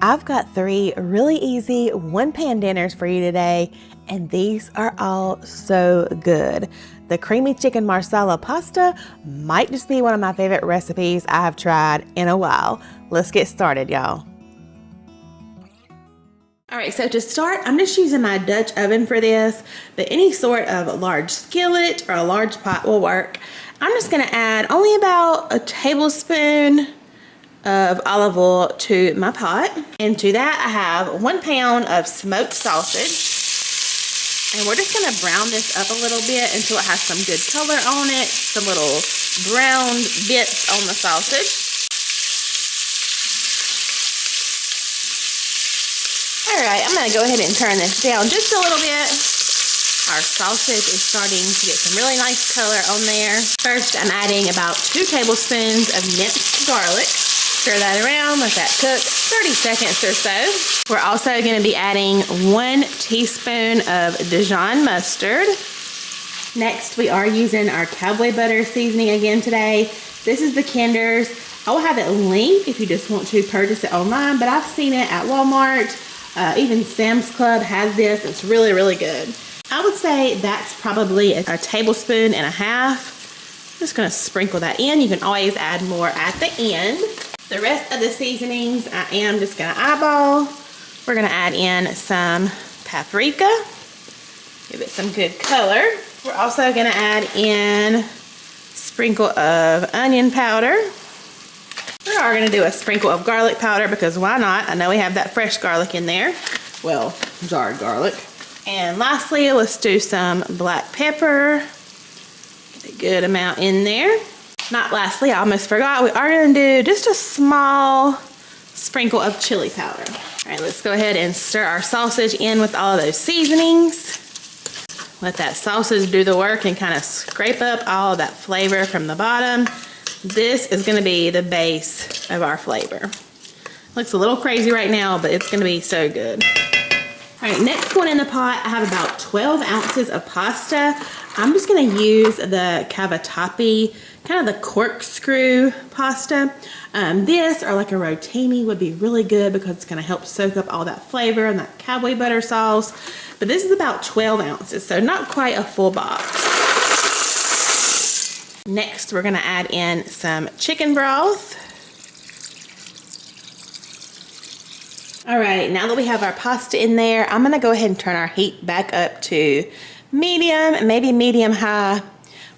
I've got 3 really easy one-pan dinners for you today, and these are all so good. The creamy chicken marsala pasta might just be one of my favorite recipes I have tried in a while. Let's get started, y'all. All right, so to start, I'm just using my Dutch oven for this, but any sort of large skillet or a large pot will work. I'm just gonna add only about a tablespoon of olive oil to my pot. And to that, I have 1 pound of smoked sausage. And we're just gonna brown this up a little bit until it has some good color on it, some little browned bits on the sausage. All right, I'm gonna go ahead and turn this down just a little bit. Our sausage is starting to get some really nice color on there. First, I'm adding about 2 tablespoons of minced garlic. Stir that around, let that cook 30 seconds or so. We're also going to be adding 1 teaspoon of Dijon mustard. Next, we are using our Cowboy Butter seasoning again today. This is the Kinder's. I will have it linked if you just want to purchase it online, but I've seen it at Walmart. Even Sam's Club has this. It's really, really good. I would say that's probably a tablespoon and a half. I'm just going to sprinkle that in. You can always add more at the end. The rest of the seasonings I am just gonna eyeball. We're gonna add in some paprika, give it some good color. We're also gonna add in a sprinkle of onion powder. We are gonna do a sprinkle of garlic powder because why not? I know we have that fresh garlic in there. Well, jarred garlic. And lastly, let's do some black pepper. Get a good amount in there. Not lastly, I almost forgot, we are going to do just a small sprinkle of chili powder. All right, let's go ahead and stir our sausage in with all of those seasonings. Let that sausage do the work and kind of scrape up all of that flavor from the bottom. This is going to be the base of our flavor. Looks a little crazy right now, but it's going to be so good. All right, next one in the pot, I have about 12 ounces of pasta. I'm just going to use the cavatappi, kind of the corkscrew pasta. This or like a rotini would be really good because it's going to help soak up all that flavor and that cowboy butter sauce. But this is about 12 ounces, so not quite a full box. Next, we're going to add in some chicken broth. All right, now that we have our pasta in there, I'm going to go ahead and turn our heat back up to medium, maybe medium high.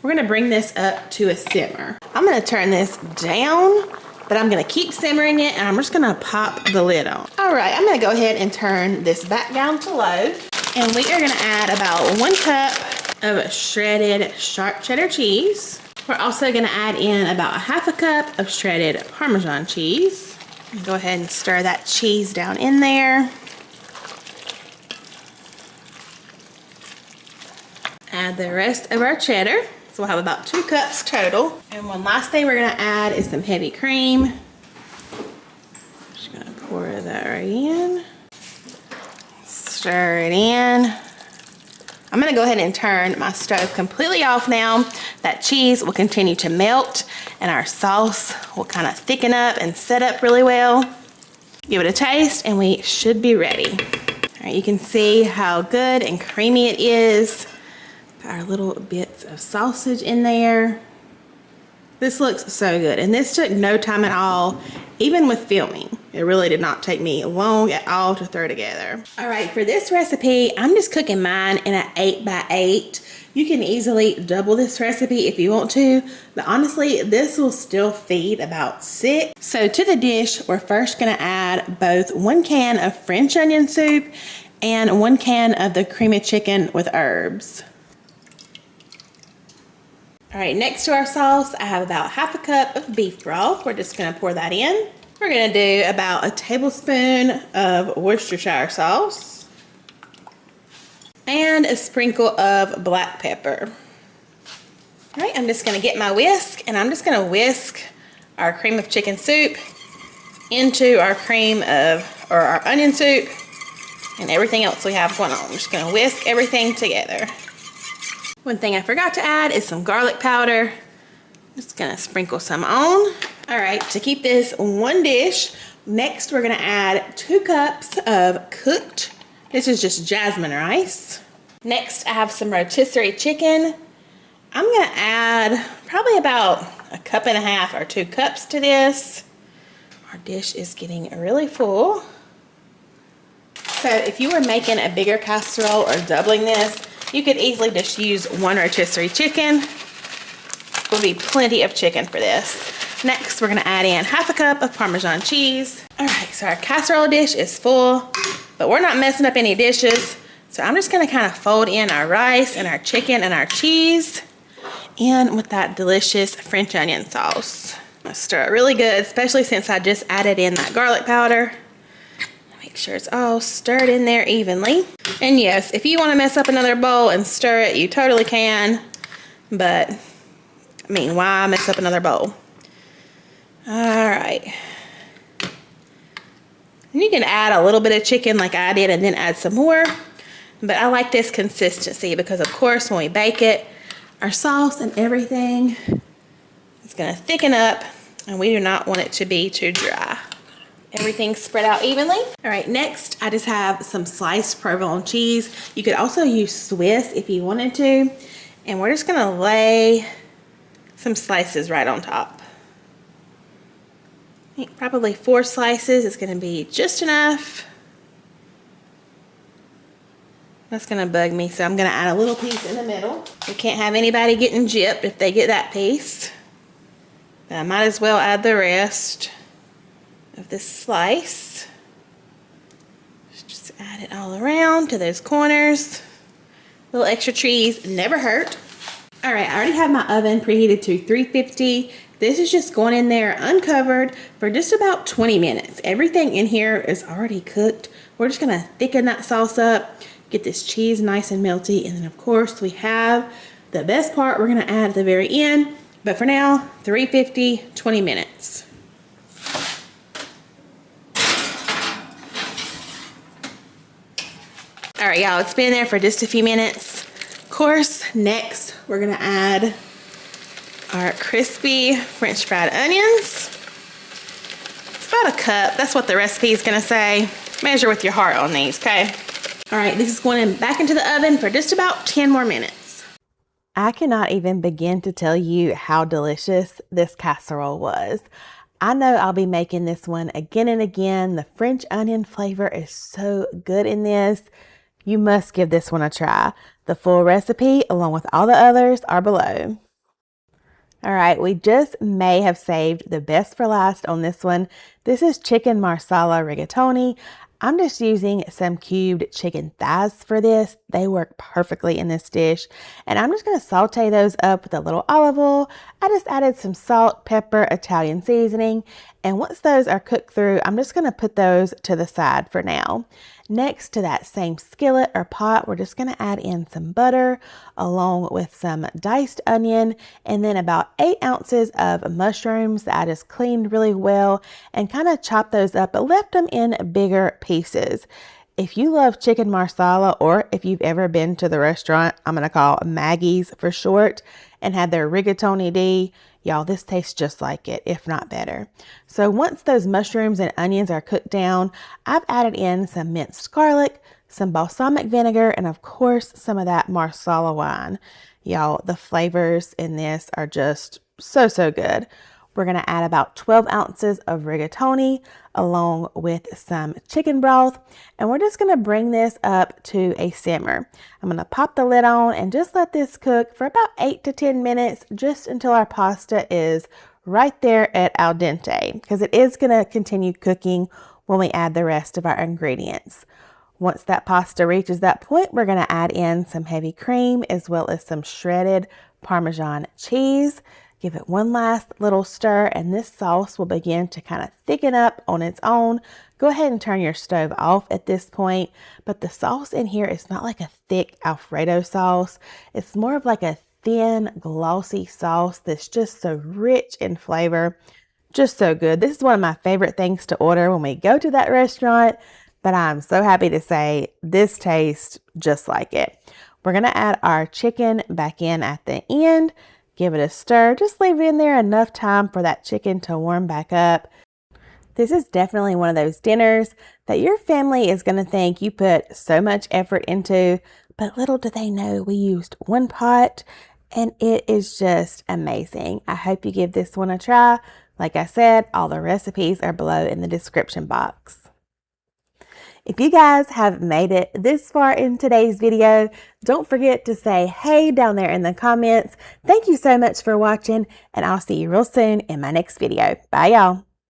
We're gonna bring this up to a simmer. I'm gonna turn this down, but I'm gonna keep simmering it and I'm just gonna pop the lid on. All right, I'm gonna go ahead and turn this back down to low. And we are gonna add about 1 cup of shredded sharp cheddar cheese. We're also gonna add in about 1/2 cup of shredded Parmesan cheese. Go ahead and stir that cheese down in there. Add the rest of our cheddar. So we'll have about 2 cups total. And one last thing we're gonna add is some heavy cream. Just gonna pour that right in. Stir it in. I'm gonna go ahead and turn my stove completely off now. That cheese will continue to melt and our sauce will kind of thicken up and set up really well. Give it a taste and we should be ready. All right, you can see how good and creamy it is. Our little bits of sausage in there. This looks so good, and this took no time at all, even with filming. It really did not take me long at all to throw together. All right, for this recipe, I'm just cooking mine in an 8x8. You can easily double this recipe if you want to, but honestly, this will still feed about 6. So to the dish, we're first gonna add both 1 can of French onion soup and 1 can of the creamy chicken with herbs. All right, next to our sauce, I have about 1/2 cup of beef broth. We're just gonna pour that in. We're gonna do about a tablespoon of Worcestershire sauce and a sprinkle of black pepper. All right, I'm just gonna get my whisk and I'm just gonna whisk our cream of chicken soup into our our onion soup and everything else we have going on. I'm just gonna whisk everything together. One thing I forgot to add is some garlic powder. Just gonna sprinkle some on. All right, to keep this one dish, Next, we're gonna add 2 cups of cooked, this is just jasmine rice. Next, I have some rotisserie chicken. I'm gonna add probably about 1.5 cups or 2 cups to this. Our dish is getting really full. So if you were making a bigger casserole or doubling this, you could easily just use 1 rotisserie chicken. Will be plenty of chicken for this. Next, we're gonna add in 1/2 cup of Parmesan cheese. All right, so our casserole dish is full, but we're not messing up any dishes. So I'm just gonna kind of fold in our rice and our chicken and our cheese in with that delicious French onion sauce. Let's stir it really good, especially since I just added in that garlic powder. Make sure it's all stirred in there evenly. And yes, if you wanna mess up another bowl and stir it, you totally can, but I mean, why mess up another bowl? All right. And you can add a little bit of chicken like I did and then add some more. But I like this consistency because, of course, when we bake it, our sauce and everything is going to thicken up, and we do not want it to be too dry. Everything spread out evenly. All right, next, I just have some sliced provolone cheese. You could also use Swiss if you wanted to. And we're just going to lay some slices right on top. I think probably 4 slices is going to be just enough. That's going to bug me, so I'm going to add a little piece in the middle. We can't have anybody getting gypped if they get that piece. But I might as well add the rest of this slice. Just add it all around to those corners. A little extra cheese never hurt. All right, I already have my oven preheated to 350. This is just going in there uncovered for just about 20 minutes. Everything in here is already cooked. We're just gonna thicken that sauce up, get this cheese nice and melty, and then of course we have the best part we're gonna add at the very end. But for now, 350, 20 minutes. All right, y'all, it's been there for just a few minutes. Of course, next we're gonna add our crispy French fried onions. It's about 1 cup. That's what the recipe is gonna say. Measure with your heart on these, okay? All right, this is going back into the oven for just about 10 more minutes. I cannot even begin to tell you how delicious this casserole was. I know I'll be making this one again and again. The French onion flavor is so good in this. You must give this one a try. The full recipe, along with all the others, are below. All right, we just may have saved the best for last on this one. This is chicken marsala rigatoni. I'm just using some cubed chicken thighs for this. They work perfectly in this dish. And I'm just gonna saute those up with a little olive oil. I just added some salt, pepper, Italian seasoning. And once those are cooked through, I'm just gonna put those to the side for now. Next to that same skillet or pot, we're just gonna add in some butter along with some diced onion and then about 8 ounces of mushrooms that I just cleaned really well and kind of chopped those up but left them in bigger pieces. If you love chicken marsala, or if you've ever been to the restaurant I'm gonna call Maggie's for short and had their rigatoni D, y'all, this tastes just like it, if not better. So once those mushrooms and onions are cooked down, I've added in some minced garlic, some balsamic vinegar, and of course some of that marsala wine. Y'all, the flavors in this are just so good. We're gonna add about 12 ounces of rigatoni along with some chicken broth, and we're just gonna bring this up to a simmer. I'm gonna pop the lid on and just let this cook for about 8 to 10 minutes, just until our pasta is right there at al dente, because it is gonna continue cooking when we add the rest of our ingredients. Once that pasta reaches that point, we're gonna add in some heavy cream as well as some shredded Parmesan cheese. Give it one last little stir and this sauce will begin to kind of thicken up on its own. Go ahead and turn your stove off at this point, but the sauce in here is not like a thick Alfredo sauce. It's more of like a thin, glossy sauce that's just so rich in flavor. Just so good. This is one of my favorite things to order when we go to that restaurant, but I'm so happy to say this tastes just like it. We're gonna add our chicken back in at the end. Give it a stir. Just leave it in there enough time for that chicken to warm back up. This is definitely one of those dinners that your family is going to think you put so much effort into, but little do they know we used one pot and it is just amazing. I hope you give this one a try. Like I said, all the recipes are below in the description box. If you guys have made it this far in today's video, don't forget to say hey down there in the comments. Thank you so much for watching, and I'll see you real soon in my next video. Bye, y'all.